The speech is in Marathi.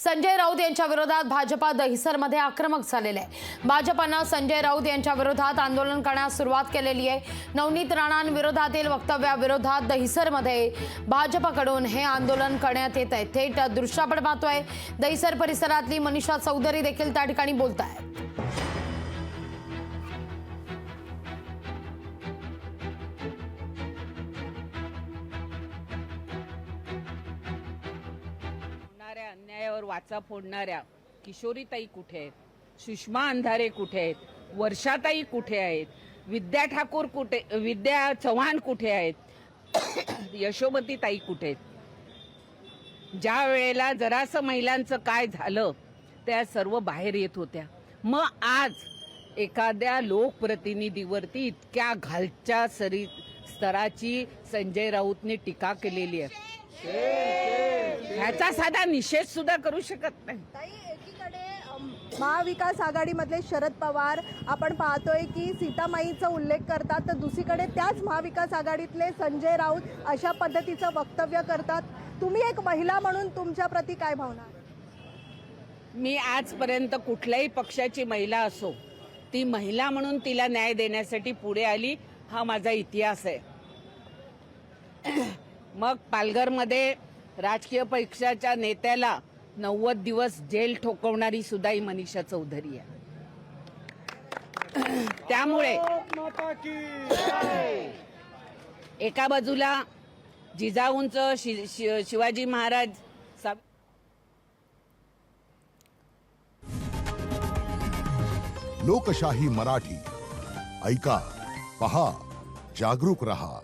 संजय राऊत यांच्या विरोधात भाजपा दहिसरमध्ये आक्रमक झालेले आहे। भाजपनं संजय राऊत यांच्या विरोधात आंदोलन करण्यास सुरुवात केलेली आहे। नवनीत राणांविरोधातील वक्तव्याविरोधात दहिसरमध्ये भाजपकडून हे आंदोलन करण्यात येत आहे। थेट दृश्य आपण पाहतोय। दहिसर परिसरातली मनीषा चौधरी देखील त्या ठिकाणी बोलतायत। अन्यायावर वाचा फोडणाऱ्या किशोरीताई कुठे आहेत, सुषमा अंधारे कुठे आहेत, वर्षाताई कुठे आहेत, विद्या ठाकूर कुठे, विद्या चव्हाण कुठे आहेत, यशोमतीताई कुठे आहेत। ज्या वेळेला जरासं महिलांचं काय झालं त्या सर्व बाहेर येत होत्या। मग आज एखाद्या लोकप्रतिनिधीवरती इतक्या घालच्या स्तराची संजय राऊतने टीका केलेली आहे, ह्याचा साधा निषेध सुद्धा करू शकत नाही। ताई, एकीकडे महाविकास आघाडीमधले शरद पवार आपण पाहतोय की सीतामाईचा उल्लेख करतात, तर दुसरीकडे त्याच महाविकास आघाडीतले संजय राऊत अशा पद्धतीचं वक्तव्य करतात। तुम्ही एक महिला म्हणून तुमच्या प्रती काय भावना? मी आजपर्यंत कुठल्याही पक्षाची महिला असो, ती महिला म्हणून तिला न्याय देण्यासाठी पुढे आली, हा माझा इतिहास आहे। मग पालघरमध्ये राजकीय पक्षाच्या नेत्याला 90 दिवस जेल ठोकवणारी सुद्धा ही मनीषा चौधरी आहे। त्यामुळे एका बाजूला जिजाऊंचं शिवाजी महाराज लोकशाही मराठी ऐका, पहा, जागरूक रहा।